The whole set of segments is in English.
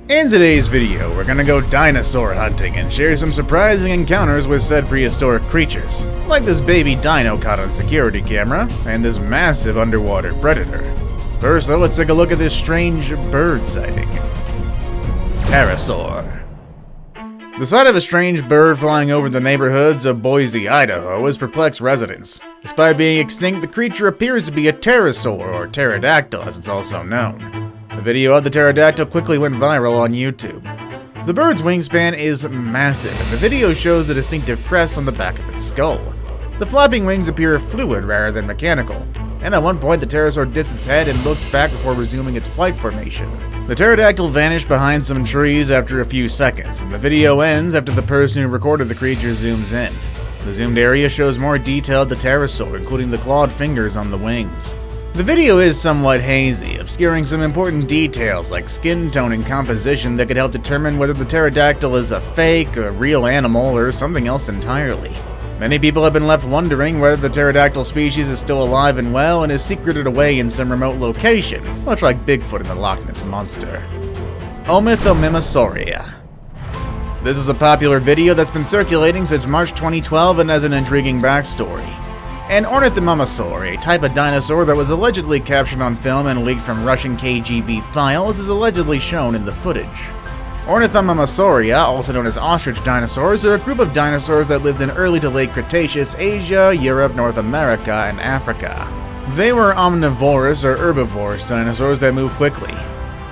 In today's video, we're gonna go dinosaur hunting and share some surprising encounters with said prehistoric creatures, like this baby dino caught on security camera, and this massive underwater predator. First though, let's take a look at this strange bird sighting. Pterosaur. The sight of a strange bird flying over the neighborhoods of Boise, Idaho has perplexed residents. Despite being extinct, the creature appears to be a pterosaur, or pterodactyl as it's also known. The video of the pterodactyl quickly went viral on YouTube. The bird's wingspan is massive, and the video shows the distinctive crest on the back of its skull. The flapping wings appear fluid rather than mechanical, and at one point the pterosaur dips its head and looks back before resuming its flight formation. The pterodactyl vanished behind some trees after a few seconds, and the video ends after the person who recorded the creature zooms in. The zoomed area shows more detail of the pterosaur, including the clawed fingers on the wings. The video is somewhat hazy, obscuring some important details like skin tone and composition that could help determine whether the pterodactyl is a fake, a real animal, or something else entirely. Many people have been left wondering whether the pterodactyl species is still alive and well and is secreted away in some remote location, much like Bigfoot and the Loch Ness Monster. Omithomimosauria. This is a popular video that's been circulating since March 2012 and has an intriguing backstory. An ornithomimosaur, a type of dinosaur that was allegedly captured on film and leaked from Russian KGB files, is allegedly shown in the footage. Ornithomimosauria, also known as ostrich dinosaurs, are a group of dinosaurs that lived in early to late Cretaceous Asia, Europe, North America, and Africa. They were omnivorous or herbivorous dinosaurs that moved quickly.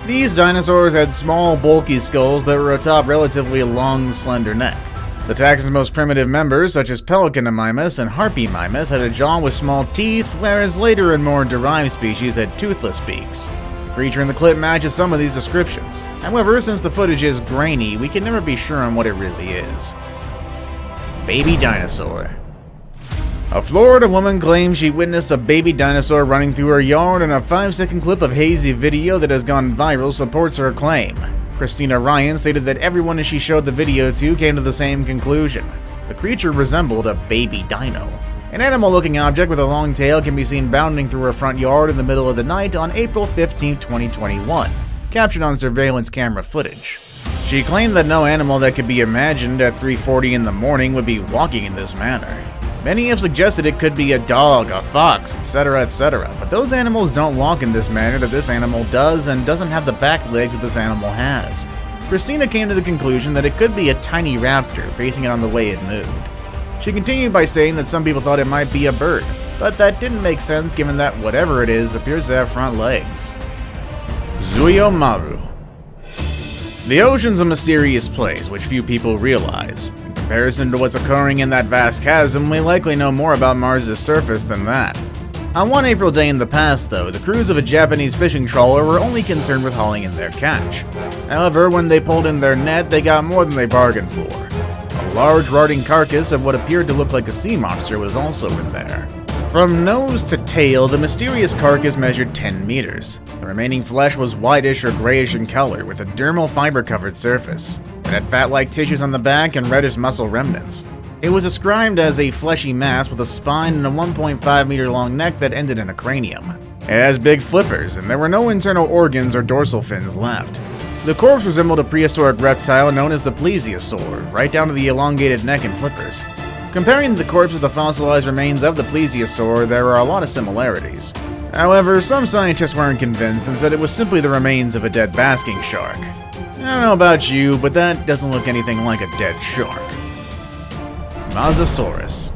These dinosaurs had small, bulky skulls that were atop relatively long, slender neck. The taxon's most primitive members, such as Pelecanomimus and Harpymimus, had a jaw with small teeth, whereas later and more derived species had toothless beaks. The creature in the clip matches some of these descriptions. However, since the footage is grainy, we can never be sure on what it really is. Baby dinosaur. A Florida woman claims she witnessed a baby dinosaur running through her yard, and a 5-second clip of hazy video that has gone viral supports her claim. Christina Ryan stated that everyone she showed the video to came to the same conclusion. The creature resembled a baby dino. An animal-looking object with a long tail can be seen bounding through her front yard in the middle of the night on April 15, 2021, captured on surveillance camera footage. She claimed that no animal that could be imagined at 3:40 in the morning would be walking in this manner. Many have suggested it could be a dog, a fox, etc., but those animals don't walk in this manner that this animal does and doesn't have the back legs that this animal has. Christina came to the conclusion that it could be a tiny raptor, basing it on the way it moved. She continued by saying that some people thought it might be a bird, but that didn't make sense given that whatever it is appears to have front legs. Zuiomaru. The ocean's a mysterious place which few people realize. In comparison to what's occurring in that vast chasm, we likely know more about Mars' surface than that. On one April day in the past, though, the crews of a Japanese fishing trawler were only concerned with hauling in their catch. However, when they pulled in their net, they got more than they bargained for. A large rotting carcass of what appeared to look like a sea monster was also in there. From nose to tail, the mysterious carcass measured 10 meters. The remaining flesh was whitish or grayish in color, with a dermal fiber-covered surface. It had fat-like tissues on the back and reddish muscle remnants. It was described as a fleshy mass with a spine and a 1.5-meter-long neck that ended in a cranium. It has big flippers, and there were no internal organs or dorsal fins left. The corpse resembled a prehistoric reptile known as the plesiosaur, right down to the elongated neck and flippers. Comparing the corpse with the fossilized remains of the plesiosaur, there are a lot of similarities. However, some scientists weren't convinced and said it was simply the remains of a dead basking shark. I don't know about you, but that doesn't look anything like a dead shark. Mosasaurus.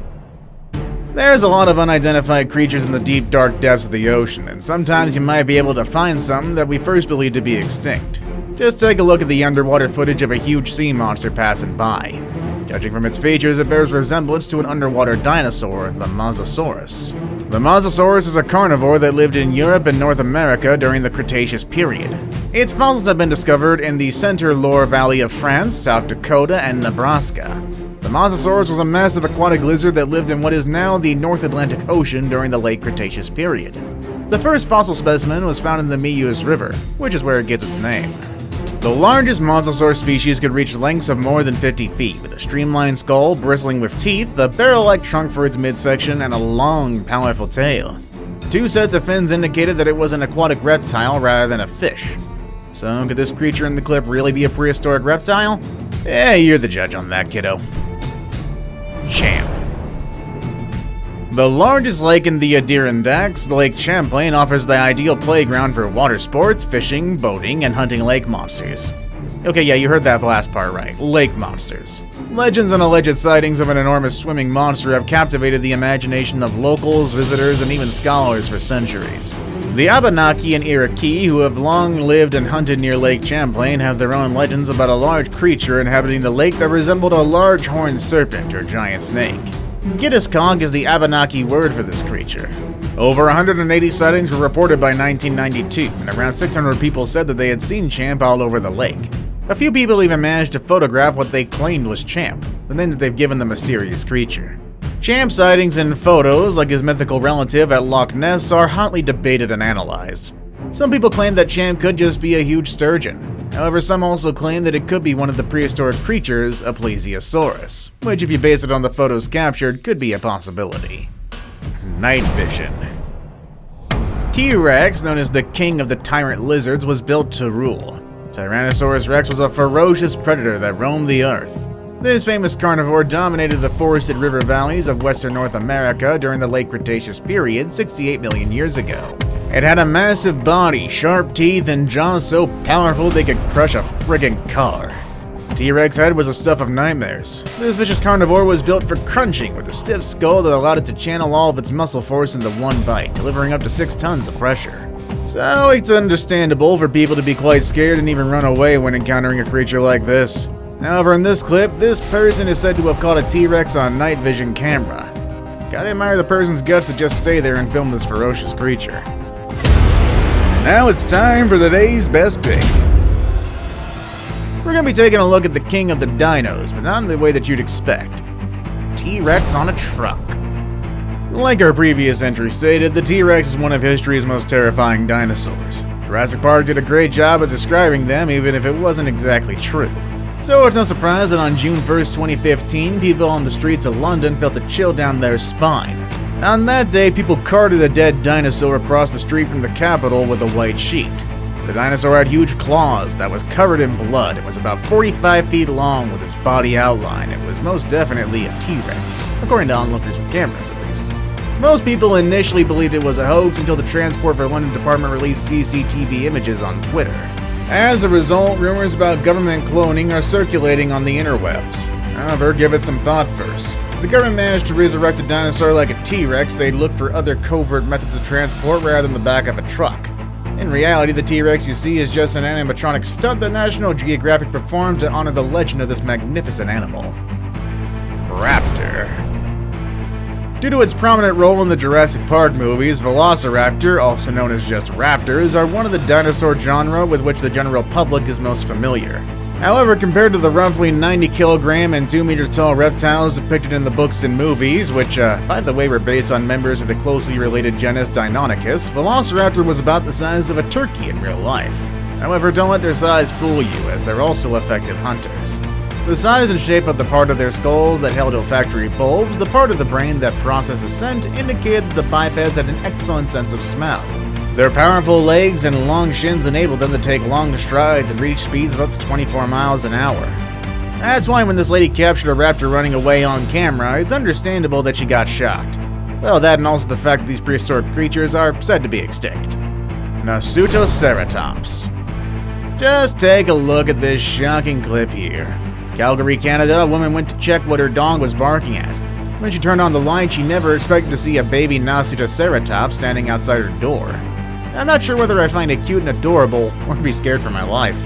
There's a lot of unidentified creatures in the deep, dark depths of the ocean, and sometimes you might be able to find some that we first believed to be extinct. Just take a look at the underwater footage of a huge sea monster passing by. Judging from its features, it bears resemblance to an underwater dinosaur, the Mosasaurus. The Mosasaurus is a carnivore that lived in Europe and North America during the Cretaceous period. Its fossils have been discovered in the Center-Loire Valley of France, South Dakota, and Nebraska. The Mosasaurus was a massive aquatic lizard that lived in what is now the North Atlantic Ocean during the late Cretaceous period. The first fossil specimen was found in the Meuse River, which is where it gets its name. The largest mosasaur species could reach lengths of more than 50 feet, with a streamlined skull bristling with teeth, a barrel-like trunk for its midsection, and a long, powerful tail. 2 sets of fins indicated that it was an aquatic reptile rather than a fish. So, could this creature in the clip really be a prehistoric reptile? You're the judge on that, kiddo. Champ. The largest lake in the Adirondacks, Lake Champlain offers the ideal playground for water sports, fishing, boating, and hunting lake monsters. Okay, yeah, you heard that last part right. Lake monsters. Legends and alleged sightings of an enormous swimming monster have captivated the imagination of locals, visitors, and even scholars for centuries. The Abenaki and Iraqi, who have long lived and hunted near Lake Champlain, have their own legends about a large creature inhabiting the lake that resembled a large horned serpent or giant snake. Gittishkog is the Abenaki word for this creature. Over 180 sightings were reported by 1992, and around 600 people said that they had seen Champ all over the lake. A few people even managed to photograph what they claimed was Champ, the name that they've given the mysterious creature. Champ sightings and photos, like his mythical relative at Loch Ness, are hotly debated and analyzed. Some people claim that Champ could just be a huge sturgeon. However, some also claim that it could be one of the prehistoric creatures, a plesiosaurus, which, if you base it on the photos captured, could be a possibility. Night vision. T-Rex, known as the king of the tyrant lizards, was built to rule. Tyrannosaurus Rex was a ferocious predator that roamed the earth. This famous carnivore dominated the forested river valleys of western North America during the late Cretaceous period 68 million years ago. It had a massive body, sharp teeth, and jaws so powerful they could crush a friggin' car. T-Rex head was the stuff of nightmares. This vicious carnivore was built for crunching, with a stiff skull that allowed it to channel all of its muscle force into one bite, delivering up to 6 tons of pressure. So it's understandable for people to be quite scared and even run away when encountering a creature like this. However, in this clip, this person is said to have caught a T-Rex on night vision camera. Gotta admire the person's guts to just stay there and film this ferocious creature. Now it's time for the day's best pick. We're gonna be taking a look at the king of the dinos, but not in the way that you'd expect. T-Rex on a truck. Like our previous entry stated, the T-Rex is one of history's most terrifying dinosaurs. Jurassic Park did a great job of describing them, even if it wasn't exactly true. So it's no surprise that on June 1st, 2015, people on the streets of London felt a chill down their spine. On that day, people carted a dead dinosaur across the street from the Capitol with a white sheet. The dinosaur had huge claws that was covered in blood. It was about 45 feet long with its body outline. It was most definitely a T-Rex, according to onlookers with cameras at least. Most people initially believed it was a hoax until the Transport for London Department released CCTV images on Twitter. As a result, rumors about government cloning are circulating on the interwebs. However, give it some thought first. If the government managed to resurrect a dinosaur like a T-Rex, they'd look for other covert methods of transport rather than the back of a truck. In reality, the T-Rex you see is just an animatronic stunt that National Geographic performed to honor the legend of this magnificent animal. Raptor. Due to its prominent role in the Jurassic Park movies, Velociraptor, also known as just raptors, are one of the dinosaur genre with which the general public is most familiar. However, compared to the roughly 90-kilogram and 2-meter-tall reptiles depicted in the books and movies, which, by the way, were based on members of the closely related genus Deinonychus, Velociraptor was about the size of a turkey in real life. However, don't let their size fool you, as they're also effective hunters. The size and shape of the part of their skulls that held olfactory bulbs, the part of the brain that processes scent, indicated that the bipeds had an excellent sense of smell. Their powerful legs and long shins enabled them to take long strides and reach speeds of up to 24 miles an hour. That's why when this lady captured a raptor running away on camera, it's understandable that she got shocked. Well, that and also the fact that these prehistoric creatures are said to be extinct. Nasutoceratops. Just take a look at this shocking clip here. Calgary, Canada, a woman went to check what her dog was barking at. When she turned on the light, she never expected to see a baby Nasutoceratops standing outside her door. I'm not sure whether I find it cute and adorable or be scared for my life.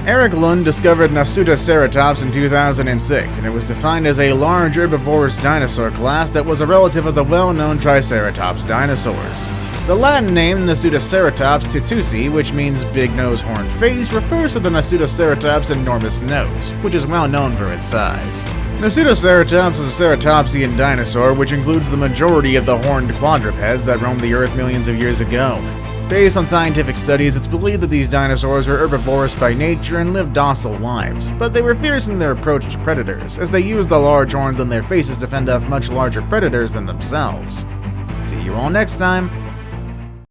Eric Lund discovered Nasutoceratops in 2006, and it was defined as a large herbivorous dinosaur class that was a relative of the well-known Triceratops dinosaurs. The Latin name Nasutoceratops titusi, which means big nose horned face, refers to the Nasutoceratops' enormous nose, which is well known for its size. Nasutoceratops is a ceratopsian dinosaur, which includes the majority of the horned quadrupeds that roamed the Earth millions of years ago. Based on scientific studies, it's believed that these dinosaurs were herbivorous by nature and lived docile lives, but they were fierce in their approach to predators, as they used the large horns on their faces to fend off much larger predators than themselves. See you all next time.